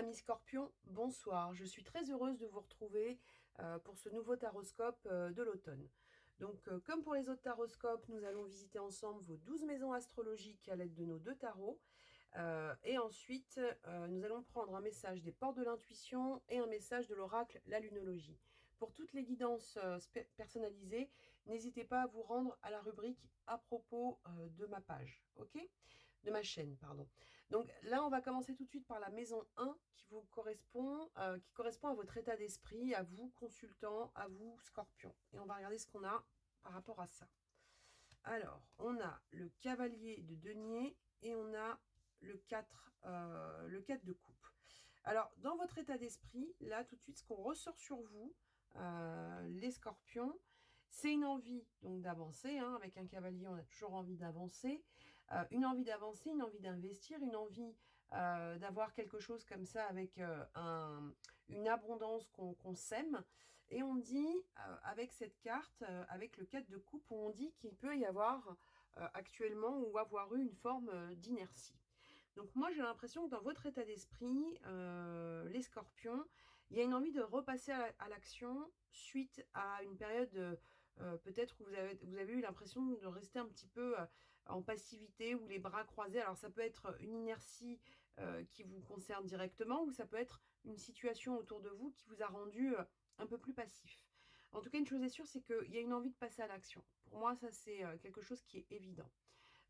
Amis Scorpions, bonsoir. Je suis très heureuse de vous retrouver pour ce nouveau taroscope de l'automne. Donc, comme pour les autres taroscopes, nous allons visiter ensemble vos 12 maisons astrologiques à l'aide de nos deux tarots. Et ensuite, nous allons prendre un message des portes de l'intuition et un message de l'oracle, la lunologie. Pour toutes les guidances personnalisées, n'hésitez pas à vous rendre à la rubrique à propos de ma page, ok? De ma chaîne, pardon. Donc là, on va commencer tout de suite par la maison 1 qui vous correspond, qui correspond à votre état d'esprit, à vous, consultant, à vous, scorpion. Et on va regarder ce qu'on a par rapport à ça. Alors, on a le cavalier de denier et on a le 4 de coupe. Alors, dans votre état d'esprit, là, tout de suite, ce qu'on ressort sur vous, les scorpions, c'est une envie donc d'avancer. Hein, avec un cavalier, on a toujours envie d'avancer. Une envie d'avancer, une envie d'investir, une envie d'avoir quelque chose comme ça avec une abondance qu'on sème. Et on dit, avec cette carte, avec le 4 de coupe, on dit qu'il peut y avoir actuellement ou avoir eu une forme d'inertie. Donc moi, j'ai l'impression que dans votre état d'esprit, les scorpions, il y a une envie de repasser à l'action suite à une période peut-être où vous avez eu l'impression de rester un petit peu en passivité ou les bras croisés. Alors ça peut être une inertie qui vous concerne directement ou ça peut être une situation autour de vous qui vous a rendu un peu plus passif. En tout cas, une chose est sûre, c'est qu'il y a une envie de passer à l'action. Pour moi, ça c'est quelque chose qui est évident.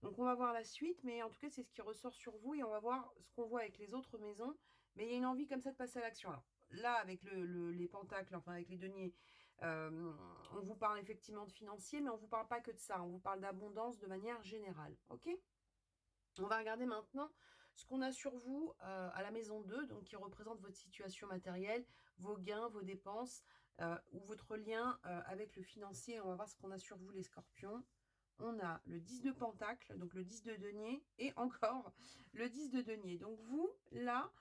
Donc on va voir la suite, mais en tout cas c'est ce qui ressort sur vous et on va voir ce qu'on voit avec les autres maisons. Mais il y a une envie comme ça de passer à l'action. Alors là, avec les pentacles, enfin avec les deniers, on vous parle effectivement de financier, mais on ne vous parle pas que de ça. On vous parle d'abondance de manière générale. Ok? On va regarder maintenant ce qu'on a sur vous à la maison 2, donc qui représente votre situation matérielle, vos gains, vos dépenses, ou votre lien avec le financier. On va voir ce qu'on a sur vous les scorpions. On a le 10 de pentacle, donc le 10 de denier, et encore le 10 de denier. Donc vous, là,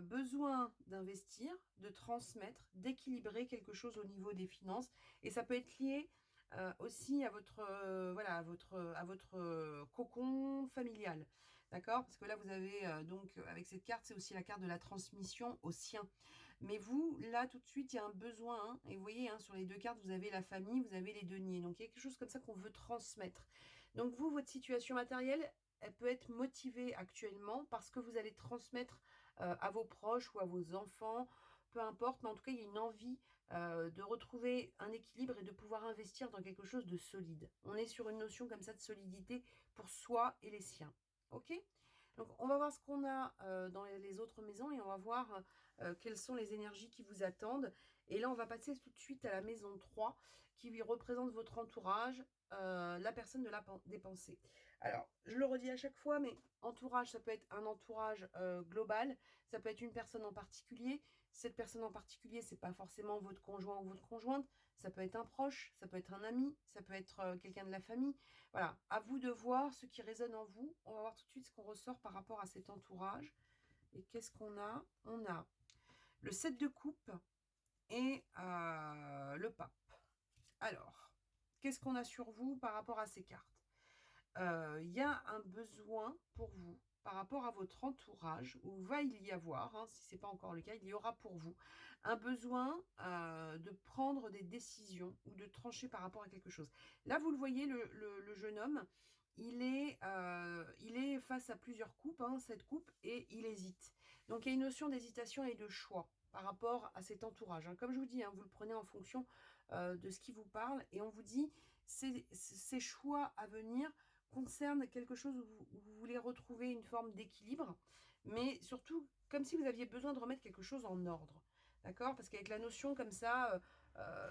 besoin d'investir, de transmettre, d'équilibrer quelque chose au niveau des finances. Et ça peut être lié aussi à votre voilà à votre cocon familial, d'accord, parce que là vous avez donc avec cette carte c'est aussi la carte de la transmission au sien, mais vous là tout de suite il y a un besoin hein, et vous voyez hein, sur les deux cartes vous avez la famille, vous avez les deniers, donc il y a quelque chose comme ça qu'on veut transmettre. Donc vous, votre situation matérielle, elle peut être motivée actuellement parce que vous allez transmettre à vos proches ou à vos enfants, peu importe, mais en tout cas il y a une envie de retrouver un équilibre et de pouvoir investir dans quelque chose de solide. On est sur une notion comme ça de solidité pour soi et les siens. Ok? Donc on va voir ce qu'on a dans les autres maisons et on va voir quelles sont les énergies qui vous attendent. Et là on va passer tout de suite à la maison 3 qui lui représente votre entourage, la personne de des pensées. Alors je le redis à chaque fois, mais entourage ça peut être un entourage global, ça peut être une personne en particulier. Cette personne en particulier, c'est pas forcément votre conjoint ou votre conjointe, ça peut être un proche, ça peut être un ami, ça peut être quelqu'un de la famille. Voilà, à vous de voir ce qui résonne en vous. On va voir tout de suite ce qu'on ressort par rapport à cet entourage. Et qu'est-ce qu'on a? On a le 7 de coupe et le pape. Alors, qu'est-ce qu'on a sur vous par rapport à ces cartes? Il y a un besoin pour vous par rapport à votre entourage, où va il y avoir, hein, si ce n'est pas encore le cas, il y aura pour vous un besoin de prendre des décisions ou de trancher par rapport à quelque chose. Là, vous le voyez, le jeune homme, il est face à plusieurs coupes, hein, cette coupe, et il hésite. Donc, il y a une notion d'hésitation et de choix par rapport à cet entourage. Hein. Comme je vous dis, hein, vous le prenez en fonction de ce qui vous parle, et on vous dit, ces choix à venir concerne quelque chose où vous voulez retrouver une forme d'équilibre, mais surtout comme si vous aviez besoin de remettre quelque chose en ordre. D'accord? Parce qu'avec la notion comme ça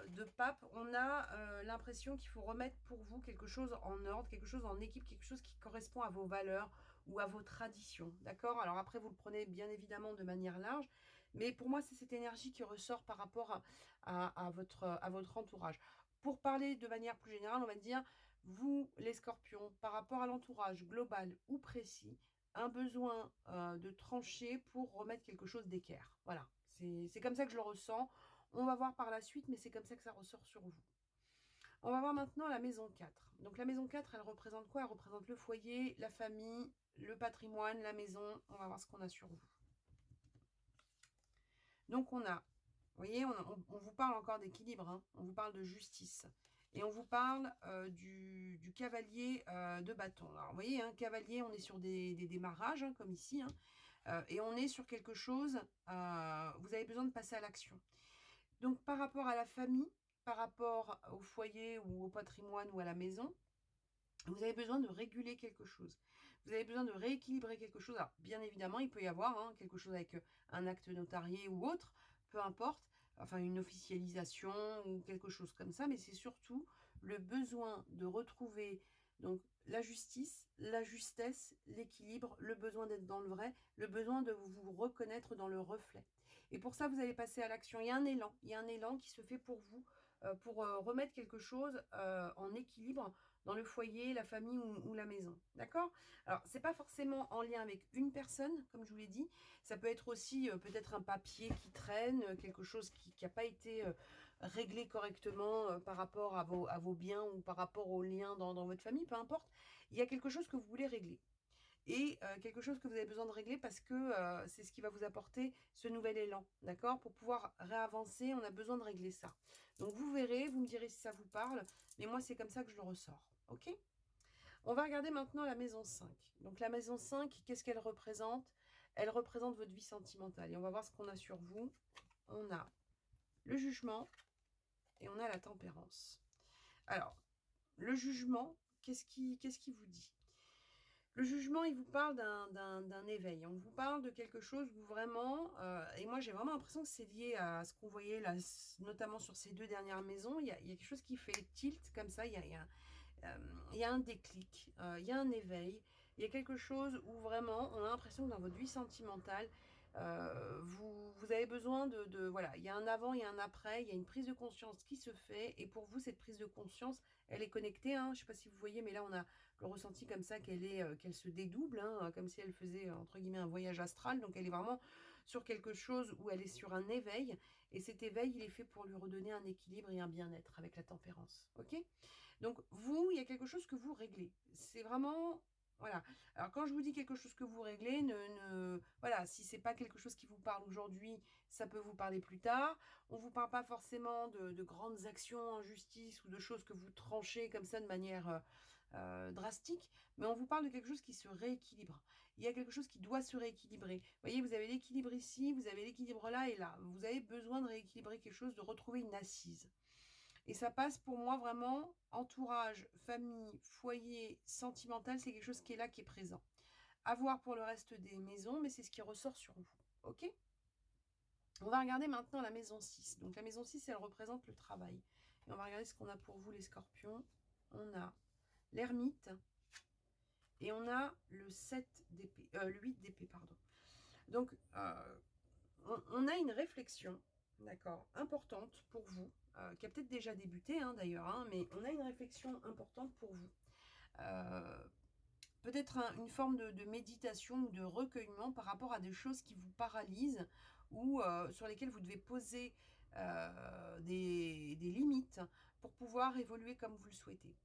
de pape, on a l'impression qu'il faut remettre pour vous quelque chose en ordre, quelque chose en équipe, quelque chose qui correspond à vos valeurs ou à vos traditions. D'accord? Alors après, vous le prenez bien évidemment de manière large, mais pour moi, c'est cette énergie qui ressort par rapport à votre entourage. Pour parler de manière plus générale, on va dire vous, les scorpions, par rapport à l'entourage global ou précis, un besoin de trancher pour remettre quelque chose d'équerre. Voilà, c'est comme ça que je le ressens. On va voir par la suite, mais c'est comme ça que ça ressort sur vous. On va voir maintenant la maison 4. Donc la maison 4, elle représente quoi? Elle représente le foyer, la famille, le patrimoine, la maison. On va voir ce qu'on a sur vous. Donc on a, vous voyez, on vous parle encore d'équilibre, hein, on vous parle de justice. Et on vous parle du cavalier de bâton. Alors vous voyez, hein, cavalier, on est sur des démarrages, hein, comme ici, hein, et on est sur quelque chose, vous avez besoin de passer à l'action. Donc par rapport à la famille, par rapport au foyer ou au patrimoine ou à la maison, vous avez besoin de réguler quelque chose. Vous avez besoin de rééquilibrer quelque chose. Alors, bien évidemment, il peut y avoir hein, quelque chose avec un acte notarié ou autre, peu importe, enfin une officialisation ou quelque chose comme ça, mais c'est surtout le besoin de retrouver donc la justice, la justesse, l'équilibre, le besoin d'être dans le vrai, le besoin de vous reconnaître dans le reflet. Et pour ça, vous allez passer à l'action. Il y a un élan qui se fait pour vous, pour remettre quelque chose en équilibre dans le foyer, la famille ou la maison. D'accord? Alors, c'est pas forcément en lien avec une personne, comme je vous l'ai dit. Ça peut être aussi peut-être un papier qui traîne, quelque chose qui n'a pas été réglé correctement par rapport à vos biens ou par rapport aux liens dans votre famille, peu importe. Il y a quelque chose que vous voulez régler. Et quelque chose que vous avez besoin de régler parce que c'est ce qui va vous apporter ce nouvel élan, d'accord? Pour pouvoir réavancer, on a besoin de régler ça. Donc vous verrez, vous me direz si ça vous parle, mais moi c'est comme ça que je le ressors, ok? On va regarder maintenant la maison 5. Donc la maison 5, qu'est-ce qu'elle représente? Elle représente votre vie sentimentale. Et on va voir ce qu'on a sur vous. On a le jugement et on a la tempérance. Alors, le jugement, qu'est-ce qui vous dit? Le jugement, il vous parle d'un éveil. On vous parle de quelque chose où vraiment, et moi j'ai vraiment l'impression que c'est lié à ce qu'on voyait là, notamment sur ces 2 dernières maisons. Il y a quelque chose qui fait tilt comme ça. Il y a un déclic, il y a un éveil. Il y a quelque chose où vraiment, on a l'impression que dans votre vie sentimentale, vous avez besoin voilà, il y a un avant, il y a un après, il y a une prise de conscience qui se fait. Et pour vous, cette prise de conscience, elle est connectée, hein. Je ne sais pas si vous voyez, mais là, on a le ressenti comme ça qu'elle se dédouble, hein, comme si elle faisait, entre guillemets, un voyage astral. Donc, elle est vraiment sur quelque chose où elle est sur un éveil. Et cet éveil, il est fait pour lui redonner un équilibre et un bien-être avec la tempérance. Ok? Donc, vous, il y a quelque chose que vous réglez. C'est vraiment... Voilà. Alors, quand je vous dis quelque chose que vous réglez, voilà, si c'est pas quelque chose qui vous parle aujourd'hui, ça peut vous parler plus tard. On ne vous parle pas forcément de grandes actions en justice ou de choses que vous tranchez comme ça de manière drastique, mais on vous parle de quelque chose qui se rééquilibre. Il y a quelque chose qui doit se rééquilibrer. Vous voyez, vous avez l'équilibre ici, vous avez l'équilibre là et là. Vous avez besoin de rééquilibrer quelque chose, de retrouver une assise. Et ça passe pour moi vraiment entourage, famille, foyer, sentimental, c'est quelque chose qui est là, qui est présent. À voir pour le reste des maisons, mais c'est ce qui ressort sur vous. Ok? On va regarder maintenant la maison 6. Donc la maison 6, elle représente le travail. Et on va regarder ce qu'on a pour vous, les scorpions. On a l'ermite et on a le 7 d'épée, le 8 d'épée, pardon. Donc, on a une réflexion, d'accord, importante pour vous, qui a peut-être déjà débuté hein, d'ailleurs, hein, mais on a une réflexion importante pour vous. Peut-être une forme de méditation ou de recueillement par rapport à des choses qui vous paralysent ou sur lesquelles vous devez poser des limites pour pouvoir évoluer comme vous le souhaitez.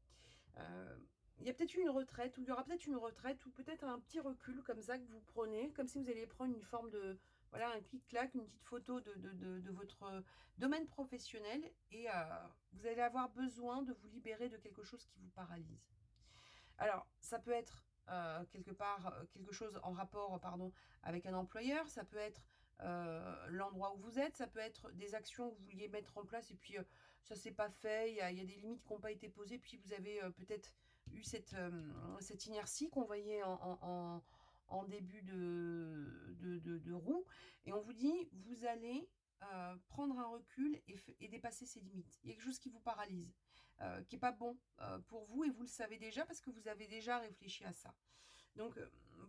Il y a peut-être une retraite, ou il y aura peut-être une retraite, ou peut-être un petit recul comme ça que vous prenez, comme si vous alliez prendre une forme de, voilà, un clic-clac, une petite photo de votre domaine professionnel, et vous allez avoir besoin de vous libérer de quelque chose qui vous paralyse. Alors, ça peut être quelque part quelque chose en rapport, pardon, avec un employeur, ça peut être l'endroit où vous êtes, ça peut être des actions que vous vouliez mettre en place et puis ça s'est pas fait, il y a des limites qui n'ont pas été posées, puis vous avez peut-être eu cette inertie qu'on voyait en début de roue, et on vous dit, vous allez prendre un recul et dépasser ces limites. Il y a quelque chose qui vous paralyse, qui n'est pas bon pour vous, et vous le savez déjà parce que vous avez déjà réfléchi à ça. Donc,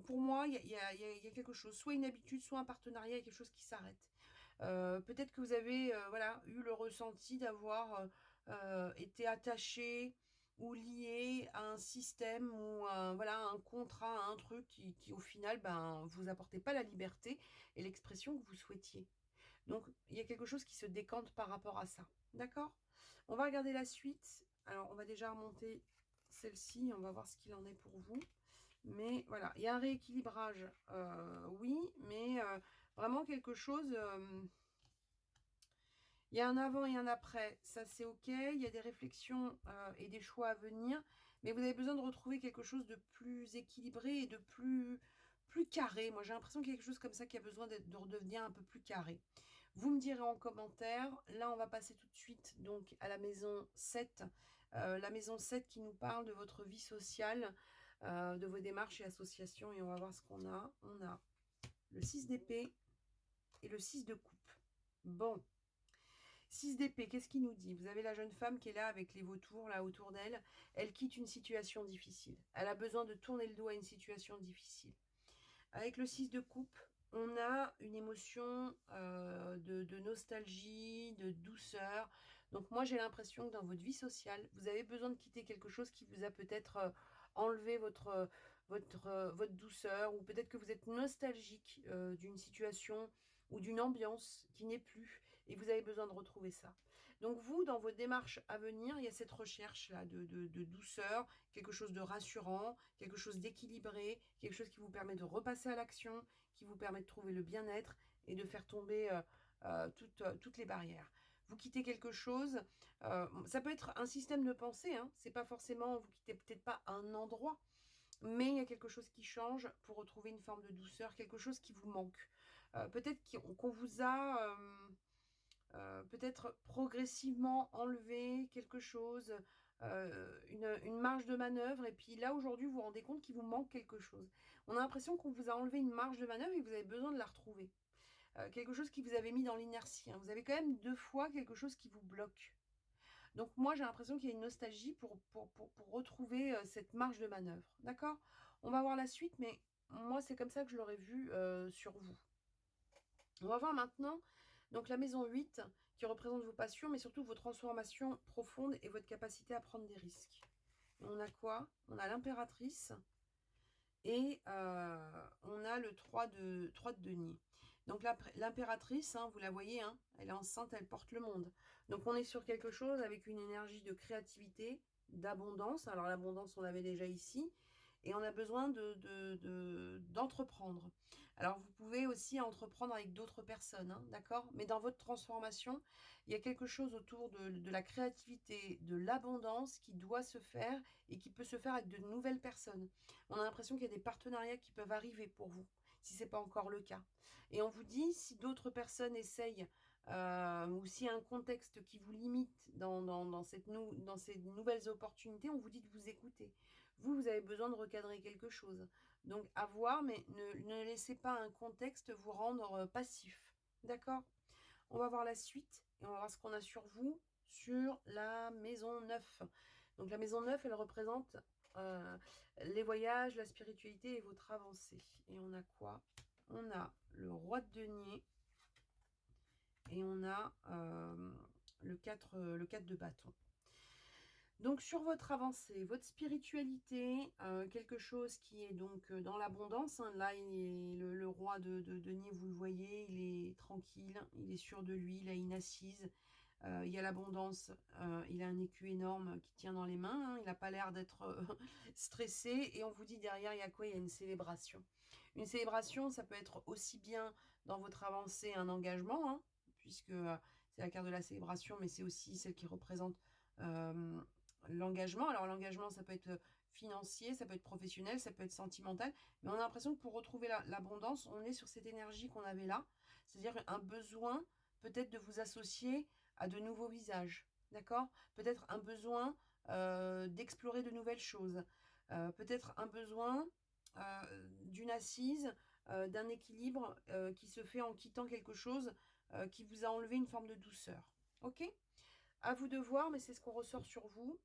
pour moi, il y a quelque chose, soit une habitude, soit un partenariat, il y a quelque chose qui s'arrête. Peut-être que vous avez voilà, eu le ressenti d'avoir été attaché ou lié à un système ou voilà, un contrat, à un truc qui au final, ben, vous apportait pas la liberté et l'expression que vous souhaitiez. Donc, il y a quelque chose qui se décante par rapport à ça. D'accord? On va regarder la suite. Alors, on va déjà remonter celle-ci. On va voir ce qu'il en est pour vous. Mais voilà, il y a un rééquilibrage, oui, mais vraiment quelque chose... Il y a un avant et un après, ça c'est OK. Il y a des réflexions et des choix à venir, mais vous avez besoin de retrouver quelque chose de plus équilibré et de plus carré. Moi, j'ai l'impression qu'il y a quelque chose comme ça qui a besoin de redevenir un peu plus carré. Vous me direz en commentaire. Là, on va passer tout de suite donc à la maison 7. La maison 7 qui nous parle de votre vie sociale, de vos démarches et associations. Et on va voir ce qu'on a. On a le 6 d'épée et le 6 de coupe. Bon. 6 d'épée, qu'est-ce qu'il nous dit? Vous avez la jeune femme qui est là avec les vautours là autour d'elle. Elle quitte une situation difficile. Elle a besoin de tourner le dos à une situation difficile. Avec le 6 de coupe, on a une émotion de nostalgie, de douceur. Donc moi, j'ai l'impression que dans votre vie sociale, vous avez besoin de quitter quelque chose qui vous a peut-être enlevé votre douceur, ou peut-être que vous êtes nostalgique d'une situation ou d'une ambiance qui n'est plus, et vous avez besoin de retrouver ça. Donc vous, dans vos démarches à venir, il y a cette recherche-là de douceur, quelque chose de rassurant, quelque chose d'équilibré, quelque chose qui vous permet de repasser à l'action, qui vous permet de trouver le bien-être et de faire tomber toutes les barrières. Vous quittez quelque chose, ça peut être un système de pensée, hein, c'est pas forcément, vous quittez peut-être pas un endroit, mais il y a quelque chose qui change pour retrouver une forme de douceur, quelque chose qui vous manque. Peut-être qu'on vous a peut-être progressivement enlevé quelque chose, une marge de manœuvre, et puis là aujourd'hui vous vous rendez compte qu'il vous manque quelque chose. On a l'impression qu'on vous a enlevé une marge de manœuvre et que vous avez besoin de la retrouver. Quelque chose qui vous avait mis dans l'inertie, hein. Vous avez quand même 2 fois quelque chose qui vous bloque. Donc moi j'ai l'impression qu'il y a une nostalgie pour retrouver cette marge de manœuvre. D'accord? On va voir la suite, mais moi c'est comme ça que je l'aurais vu sur vous. On va voir maintenant donc la maison 8 qui représente vos passions, mais surtout vos transformations profondes et votre capacité à prendre des risques. Et on a quoi? On a l'impératrice et on a le 3 de denier. Donc l'impératrice, hein, vous la voyez, hein, elle est enceinte, elle porte le monde. Donc on est sur quelque chose avec une énergie de créativité, d'abondance. Alors l'abondance, on l'avait déjà ici. Et on a besoin d'entreprendre. Alors vous pouvez aussi entreprendre avec d'autres personnes, hein, d'accord? Mais dans votre transformation, il y a quelque chose autour de la créativité, de l'abondance qui doit se faire et qui peut se faire avec de nouvelles personnes. On a l'impression qu'il y a des partenariats qui peuvent arriver pour vous, si ce n'est pas encore le cas. Et on vous dit, si d'autres personnes essayent, ou s'il y a un contexte qui vous limite dans ces nouvelles opportunités, on vous dit de vous écouter. Vous avez besoin de recadrer quelque chose. Donc à voir, mais ne laissez pas un contexte vous rendre passif. D'accord? On va voir la suite et on va voir ce qu'on a sur vous, sur la maison 9. Donc la maison 9, elle représente les voyages, la spiritualité et votre avancée. Et on a quoi? On a le roi de denier et on a le 4 de bâton. Donc sur votre avancée, votre spiritualité, quelque chose qui est donc dans l'abondance, hein. Là, il est le roi de denier, vous le voyez, il est tranquille, il est sûr de lui, il a une assise. Il y a l'abondance, il a un écu énorme qui tient dans les mains, hein. Il n'a pas l'air d'être stressé. Et on vous dit derrière, il y a quoi? Il y a une célébration. Une célébration, ça peut être aussi bien dans votre avancée un engagement, hein, puisque c'est la carte de la célébration, mais c'est aussi celle qui représente euh, l'engagement. Alors l'engagement, ça peut être financier, ça peut être professionnel, ça peut être sentimental, mais on a l'impression que pour retrouver l'abondance, on est sur cette énergie qu'on avait là, c'est-à-dire un besoin peut-être de vous associer à de nouveaux visages, d'accord? Peut-être un besoin d'explorer de nouvelles choses, peut-être un besoin d'une assise, d'un équilibre qui se fait en quittant quelque chose qui vous a enlevé une forme de douceur. Ok? À vous de voir, mais c'est ce qu'on ressort sur vous.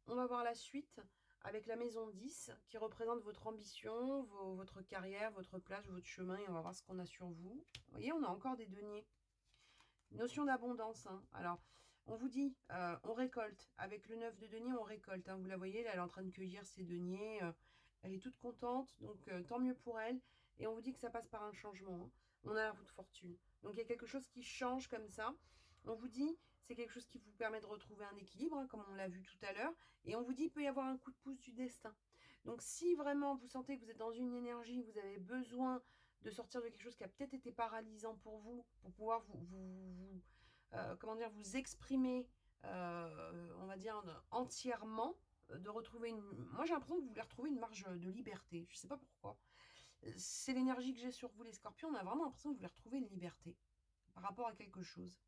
On va voir la suite avec la maison 10 qui représente votre ambition, votre carrière, votre place, votre chemin, et on va voir ce qu'on a sur vous. Vous voyez, on a encore des deniers. Notion d'abondance, hein. Alors, on vous dit, on récolte. Avec le 9 de denier, on récolte, hein. Vous la voyez, là, elle est en train de cueillir ses deniers. Elle est toute contente, donc tant mieux pour elle. Et on vous dit que ça passe par un changement, hein. On a la roue de fortune. Donc, il y a quelque chose qui change comme ça. On vous dit, c'est quelque chose qui vous permet de retrouver un équilibre, hein, comme on l'a vu tout à l'heure. Et on vous dit, il peut y avoir un coup de pouce du destin. Donc, si vraiment vous sentez que vous êtes dans une énergie, vous avez besoin de sortir de quelque chose qui a peut-être été paralysant pour vous, pour pouvoir comment dire, vous exprimer, on va dire, entièrement, de retrouver une... Moi, j'ai l'impression que vous voulez retrouver une marge de liberté. Je ne sais pas pourquoi. C'est l'énergie que j'ai sur vous, les scorpions. On a vraiment l'impression que vous voulez retrouver une liberté par rapport à quelque chose.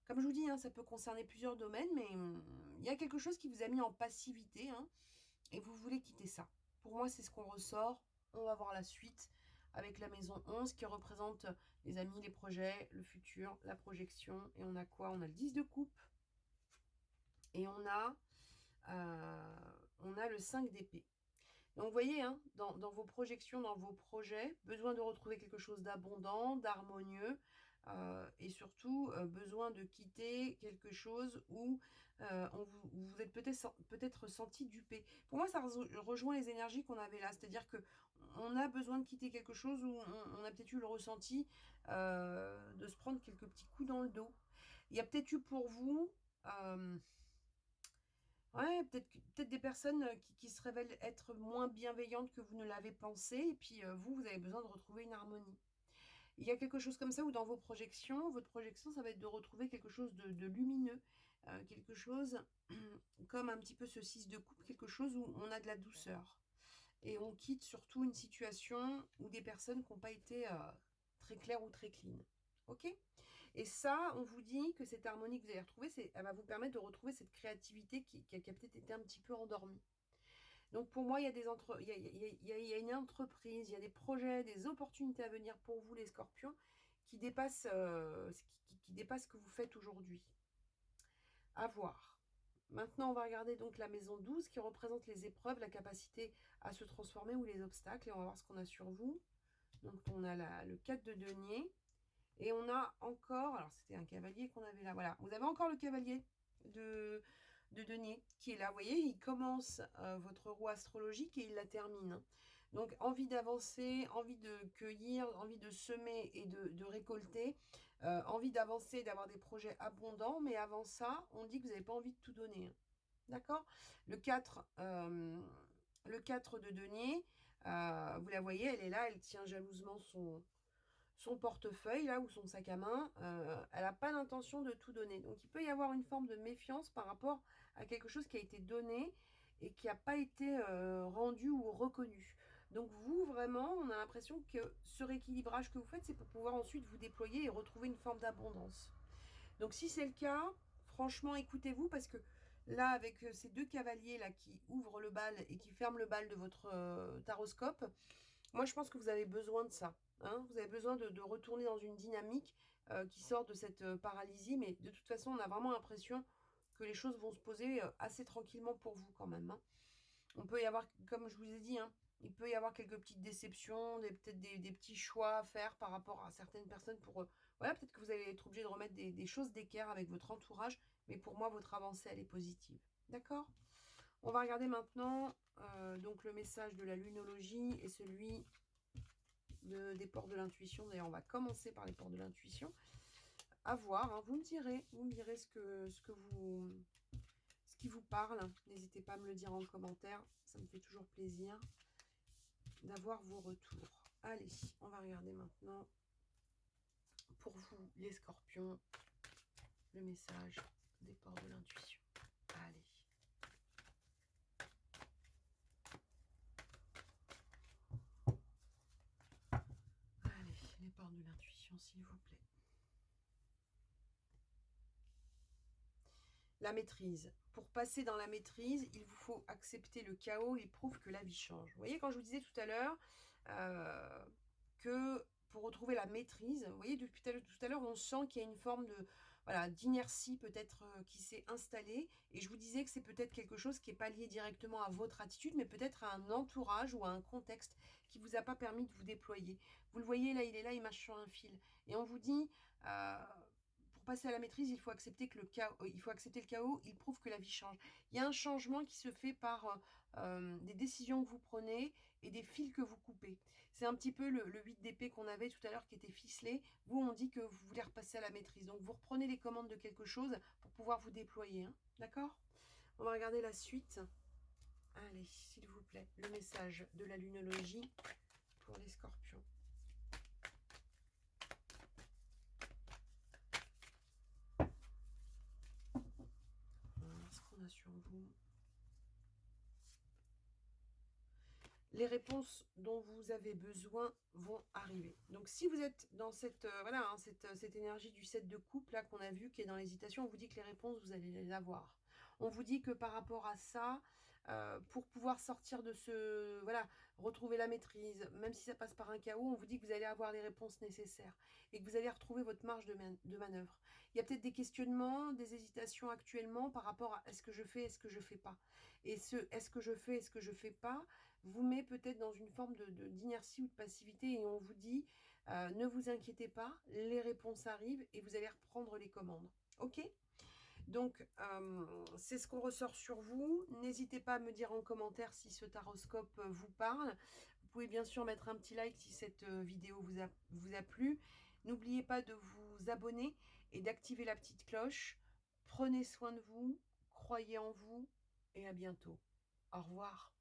Comme je vous dis, hein, ça peut concerner plusieurs domaines, mais il y a quelque chose qui vous a mis en passivité, hein, et vous voulez quitter ça. Pour moi, c'est ce qu'on ressort. On va voir la suite avec la maison 11 qui représente les amis, les projets, le futur, la projection. Et on a quoi? On a le 10 de coupe. Et on a le 5 d'épée. Donc, vous voyez, hein, dans vos projections, dans vos projets, besoin de retrouver quelque chose d'abondant, d'harmonieux, et surtout, besoin de quitter quelque chose où vous êtes peut-être senti dupé. Pour moi, ça rejoint les énergies qu'on avait là. C'est-à-dire qu'on a besoin de quitter quelque chose où on a peut-être eu le ressenti de se prendre quelques petits coups dans le dos. Il y a peut-être eu pour vous... ouais, peut-être des personnes qui se révèlent être moins bienveillantes que vous ne l'avez pensé, et puis vous avez besoin de retrouver une harmonie. Il y a quelque chose comme ça où dans vos projections, votre projection, ça va être de retrouver quelque chose de lumineux, quelque chose comme un petit peu ce 6 de coupe, quelque chose où on a de la douceur. Et on quitte surtout une situation où des personnes qui n'ont pas été très claires ou très clean. Ok? Et ça, on vous dit que cette harmonie que vous allez retrouver, elle va vous permettre de retrouver cette créativité qui a peut-être été un petit peu endormie. Donc pour moi, il y a, il y a une entreprise, il y a des projets, des opportunités à venir pour vous, les scorpions, qui dépassent, qui dépassent ce que vous faites aujourd'hui. À voir. Maintenant, on va regarder donc la maison 12 qui représente les épreuves, la capacité à se transformer ou les obstacles. Et on va voir ce qu'on a sur vous. Donc on a le 4 de denier. Et on a encore, alors c'était un cavalier qu'on avait là, voilà. Vous avez encore le cavalier de denier qui est là. Vous voyez, il commence votre roue astrologique et il la termine. Hein. Donc envie d'avancer, envie de cueillir, envie de semer et de récolter, envie d'avancer, d'avoir des projets abondants. Mais avant ça, on dit que vous n'avez pas envie de tout donner. Hein. D'accord? Le 4 de denier, vous la voyez, elle est là, elle tient jalousement son portefeuille là ou son sac à main, elle n'a pas l'intention de tout donner. Donc il peut y avoir une forme de méfiance par rapport à quelque chose qui a été donné et qui n'a pas été rendu ou reconnu. Donc vous, vraiment, on a l'impression que ce rééquilibrage que vous faites, c'est pour pouvoir ensuite vous déployer et retrouver une forme d'abondance. Donc si c'est le cas, franchement, écoutez-vous parce que là, avec ces deux cavaliers là qui ouvrent le bal et qui ferment le bal de votre taroscope, moi, je pense que vous avez besoin de ça. Hein, vous avez besoin de retourner dans une dynamique qui sort de cette paralysie. Mais de toute façon, on a vraiment l'impression que les choses vont se poser assez tranquillement pour vous quand même. Hein. On peut y avoir, comme je vous ai dit, hein, il peut y avoir quelques petites déceptions, peut-être des petits choix à faire par rapport à certaines personnes pour... voilà, peut-être que vous allez être obligé de remettre des choses d'équerre avec votre entourage. Mais pour moi, votre avancée, elle est positive. D'accord? On va regarder maintenant donc le message de la lunologie et celui des ports de l'intuition. D'ailleurs, on va commencer par les ports de l'intuition. À voir, hein. Vous me direz ce qui vous parle. N'hésitez pas à me le dire en commentaire. Ça me fait toujours plaisir d'avoir vos retours. Allez, on va regarder maintenant pour vous, les scorpions, le message des ports de l'intuition. Allez. Allez, les portes de l'intuition, s'il vous plaît. La maîtrise. Pour passer dans la maîtrise, il vous faut accepter le chaos. Il prouve que la vie change. Vous voyez, quand je vous disais tout à l'heure que pour retrouver la maîtrise, vous voyez, depuis tout à l'heure, on sent qu'il y a une forme de voilà, d'inertie peut-être qui s'est installée. Et je vous disais que c'est peut-être quelque chose qui n'est pas lié directement à votre attitude, mais peut-être à un entourage ou à un contexte qui ne vous a pas permis de vous déployer. Vous le voyez, là, il est là, il marche sur un fil. Et on vous dit... pour passer à la maîtrise, il faut accepter que le chaos, il prouve que la vie change. Il y a un changement qui se fait par des décisions que vous prenez et des fils que vous coupez. C'est un petit peu le 8 d'épée qu'on avait tout à l'heure qui était ficelé. Vous, on dit que vous voulez repasser à la maîtrise. Donc, vous reprenez les commandes de quelque chose pour pouvoir vous déployer. Hein. D'accord? On va regarder la suite. Allez, s'il vous plaît, le message de la lunologie pour les scorpions. a sur vous. Les réponses dont vous avez besoin vont arriver. Donc, si vous êtes dans cette, voilà, hein, cette énergie du 7 de coupe, là, qu'on a vu, qui est dans l'hésitation, on vous dit que les réponses, vous allez les avoir. On vous dit que par rapport à ça, pour pouvoir sortir de ce, voilà, retrouver la maîtrise, même si ça passe par un chaos, on vous dit que vous allez avoir les réponses nécessaires et que vous allez retrouver votre marge de manœuvre. Il y a peut-être des questionnements, des hésitations actuellement par rapport à est-ce que je fais, est-ce que je fais pas. Et ce est-ce que je fais, est-ce que je fais pas, vous met peut-être dans une forme d'inertie ou de passivité et on vous dit ne vous inquiétez pas, les réponses arrivent et vous allez reprendre les commandes. Ok? Donc, c'est ce qu'on ressort sur vous. N'hésitez pas à me dire en commentaire si ce taroscope vous parle. Vous pouvez bien sûr mettre un petit like si cette vidéo vous a plu. N'oubliez pas de vous abonner et d'activer la petite cloche. Prenez soin de vous, croyez en vous et à bientôt. Au revoir.